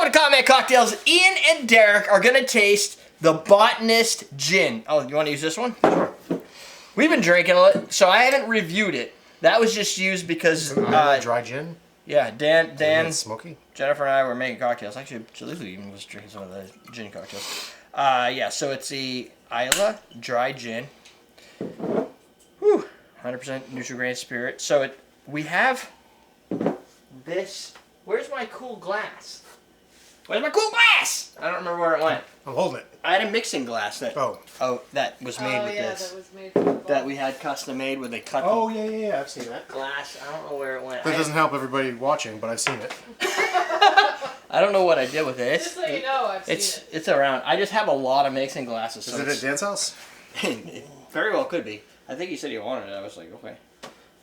Welcome to Comment Cocktails. Ian and Derek are going to taste the Botanist Gin. Oh, you want to use this one? Sure. We've been drinking it, so I haven't reviewed it. That was just used because... dry gin? Yeah, Dan, smoky. Jennifer and I were making cocktails. Actually, Jalili even was drinking some of the gin cocktails. Yeah, so it's the Islay Dry Gin. Whew, 100% neutral grain spirit. So we have this. Where's my cool glass? Where's my cool glass? I don't remember where it went. I'm holding it. I had a mixing glass that. Oh, that was made with this. That was made from that we had custom made where they cut. Oh yeah, I've seen that glass. I don't know where it went. That doesn't help everybody watching, but I've seen it. I don't know what I did with it. Just so you know, I've seen it. It's around. I just have a lot of mixing glasses. Is it at Dan's house? It very well could be. I think he said he wanted it. I was like, okay.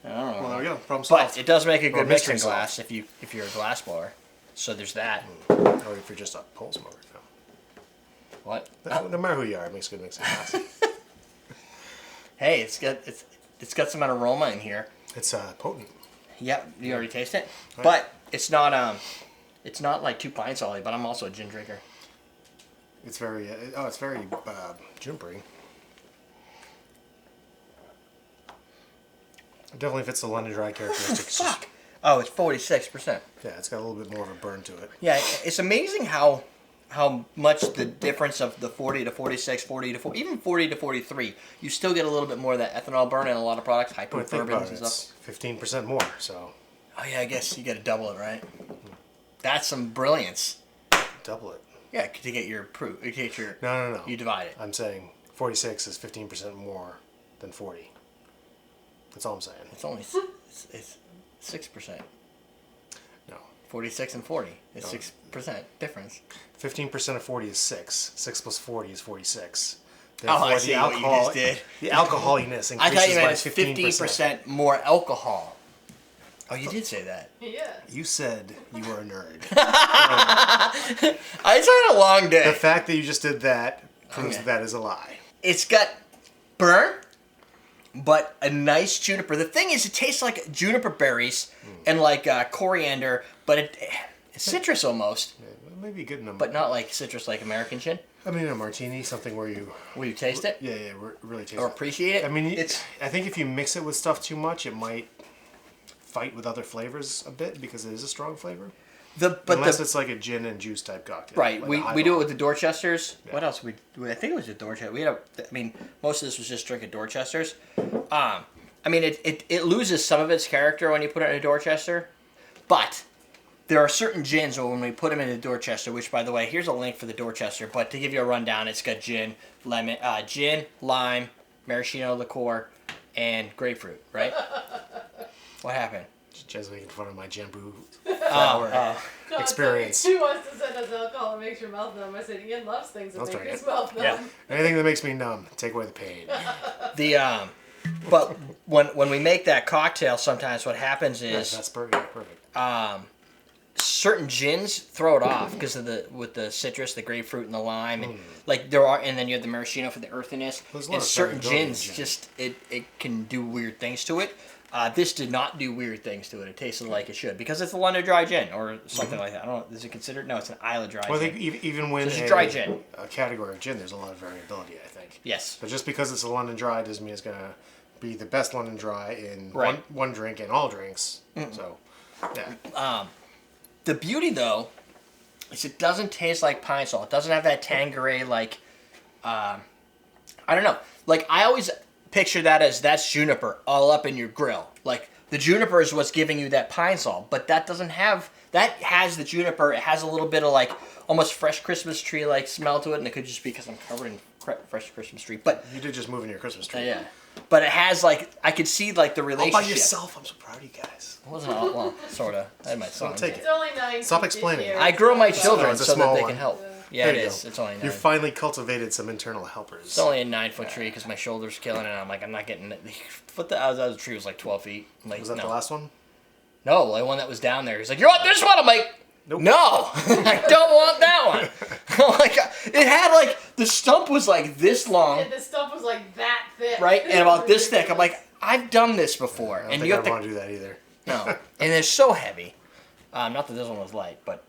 I don't know. Well, there we go. Problem solved. But it does make a good mixing mystery glass if you're a glass blower. So there's that. Or if you're just a pole smoker. No. What? No matter who you are, it makes a good mixing glass. Hey, it's got some aroma in here. It's potent. Yep, you already taste it. Right. But it's not like too Pinsol-y, but I'm also a gin drinker. It's very it's very junipery. It definitely fits the London Dry characteristics. Fuck. Oh, it's 46%. Yeah, it's got a little bit more of a burn to it. Yeah, it's amazing how much the difference of the 40 to 46, 40 to 40, even 40 to 43, you still get a little bit more of that ethanol burn in a lot of products, high proof bourbons and stuff. 15% more, so. Oh yeah, I guess you got to double it, right? That's some brilliance. Double it. Yeah, to get your proof. To get your, No. You divide it. I'm saying 46 is 15% more than 40. That's all I'm saying. It's only it's 6%. No. 46 and 40. It's 6% difference. 15% of 40 is 6. 6 plus 40 is 46. Therefore, I see what you just did. The alcoholiness increases I thought you meant by it's 15% more alcohol. Oh, you did say that. Yeah. You said you were a nerd. I had a long day. The fact that you just did that proves that is a lie. It's got burn, but a nice juniper. The thing is, it tastes like juniper berries and like coriander, but it's citrus almost. Yeah, maybe good enough. But not like citrus like American gin. I mean, a martini, something where you... Will you taste it? Yeah, really taste it. Or appreciate it? I mean, I think if you mix it with stuff too much, it might fight with other flavors a bit because it is a strong flavor. Unless it's like a gin and juice type cocktail. Right. Like we do it with the Dorchesters. Yeah. What else? I think it was the Dorchester. Most of this was just drinking Dorchesters. I mean, it loses some of its character when you put it in a Dorchester, but there are certain gins when we put them in a Dorchester, which, by the way, here's a link for the Dorchester, but to give you a rundown, it's got gin, lime, maraschino liqueur, and grapefruit, right? What happened? Jen's making fun of my Jambu flower experience. She wants to send us alcohol and makes your mouth numb. I said, Ian loves things that make his mouth numb. Yeah. Anything that makes me numb, take away the pain. But when we make that cocktail, sometimes what happens is that's perfect. Certain gins throw it off because of with the citrus, the grapefruit, and the lime, and and then you have the maraschino for the earthiness. And certain gins just it can do weird things to it. This did not do weird things to it. It tasted like it should because it's a London Dry Gin or something like that. I don't know. Is it considered? No, it's an Islay Dry Gin. Well, I think even when it's a dry gin, a category of gin, there's a lot of variability. I think. Yes. But just because it's a London Dry doesn't mean it's gonna be the best London Dry in one drink and all drinks. So, yeah. The beauty though is it doesn't taste like Pinsol. It doesn't have that Tanqueray like. I don't know. Like I always picture that as that's juniper all up in your grill. Like the juniper is what's giving you that Pinsol, but that doesn't have that. Has the juniper? It has a little bit of like almost fresh Christmas tree like smell to it, and it could just be because I'm covered in fresh Christmas tree. But you did just move in your Christmas tree. Yeah. But it has like I could see like the relationship. All by yourself. I'm so proud of you guys. It wasn't all well, sorta. I had my son. It's only 9. Stop explaining. I grow my children so that they one. can help. Yeah, it is. It's only 9. You finally cultivated some internal helpers. It's only a 9-foot tree because my shoulder's killing it. And I'm like, I'm not getting it. The tree was like 12 feet. Like, was that the last one? No, the one that was down there. He's like, you want this one? I'm like, nope. No, I don't want that one. Like, it had like the stump was like this long. And the stump was like that thick. Right, and about this thick. I'm like, I've done this before. I don't think I want to do that either. No, and they're so heavy. Not that this one was light, but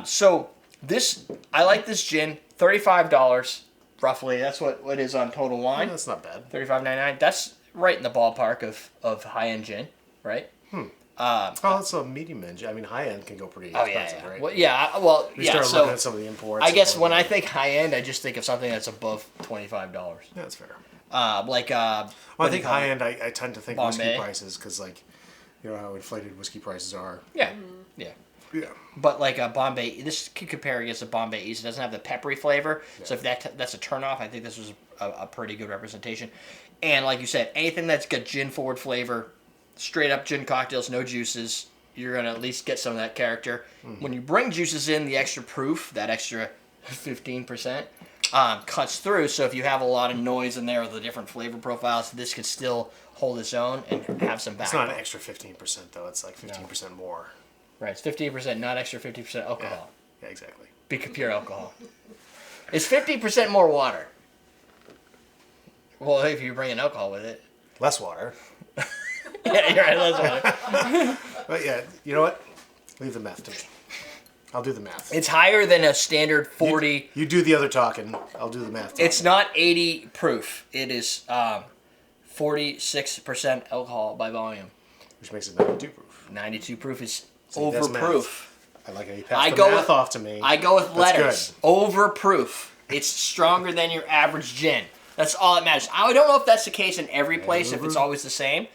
So this, I like this gin, $35 roughly. That's what it is on Total Wine. That's not bad. $35.99. That's right in the ballpark of high-end gin, right? It's a medium end. I mean, high end can go pretty expensive, right? Well, we start looking at some of the imports. I guess when I think high-end, I just think of something that's above $25. Yeah, that's fair. I think high end, I tend to think Bombay. whiskey prices because, like, you know how inflated whiskey prices are. Yeah, Yeah. But like a Bombay, this could compare against a Bombay East. It doesn't have the peppery flavor, so if that's a turnoff, I think this was a pretty good representation. And like you said, anything that's got gin forward flavor, straight up gin cocktails, no juices, you're gonna at least get some of that character. When you bring juices in, the extra proof, that extra 15%, cuts through. So if you have a lot of noise in there with the different flavor profiles, this could still hold its own and have some backbone. It's not an extra 15% though. It's like 15% more. Right, it's 15%, not extra 50% alcohol. Yeah, exactly. Be pure alcohol. It's 50% more water. Well, if you're bringing alcohol with it. Less water. Yeah, you're right, less water. But yeah, you know what? Leave the math to me. I'll do the math. It's higher than a standard 40. You do the other talking. I'll do the math. It's not 80 proof. It is 46% alcohol by volume. Which makes it 92 proof. 92 proof is See, that's overproof. I like how you passed the math off to me. I go with letters. Good. Overproof. It's stronger than your average gin. That's all that matters. I don't know if that's the case in every place, if it's always the same.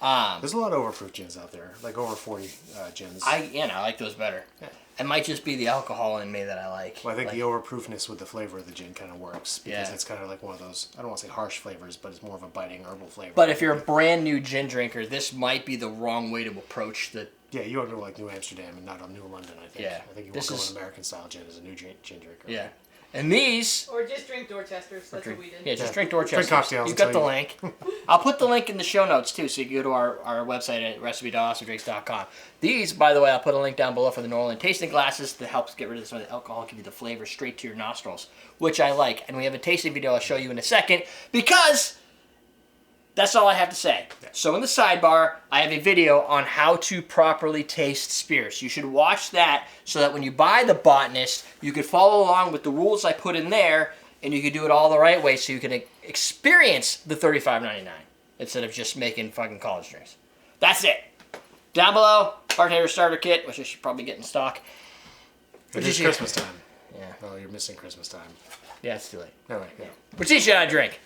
There's a lot of overproof gins out there, like over 40 gins. I like those better. Yeah. It might just be the alcohol in me that I like. Well, I think the overproofness with the flavor of the gin kind of works because it's kind of like one of those, I don't want to say harsh flavors, but it's more of a biting herbal flavor. But if you're a brand new gin drinker, this might be the wrong way to approach the... Yeah, you want to go like New Amsterdam and not on New London, I think. Yeah. I think you want to go an American style gin as a new gin drinker. Yeah. And these... Or just drink Dorchesters. That's what we did. Yeah, just drink Dorchester. Drink cocktails. You've got the link. I'll put the link in the show notes, too, so you can go to our website at recipe.awesomedrinks.com. These, by the way, I'll put a link down below for the New Orleans tasting glasses that helps get rid of some of the alcohol, give you the flavor straight to your nostrils, which I like. And we have a tasting video I'll show you in a second, because... That's all I have to say. Yeah. So in the sidebar, I have a video on how to properly taste spirits. You should watch that so that when you buy the Botanist, you could follow along with the rules I put in there, and you can do it all the right way so you can experience the $35.99 instead of just making fucking college drinks. That's it. Down below, bartender starter kit, which I should probably get in stock. It's Christmas time. Yeah. Oh, you're missing Christmas time. Yeah, it's too late. All right, yeah. Which each should I drink?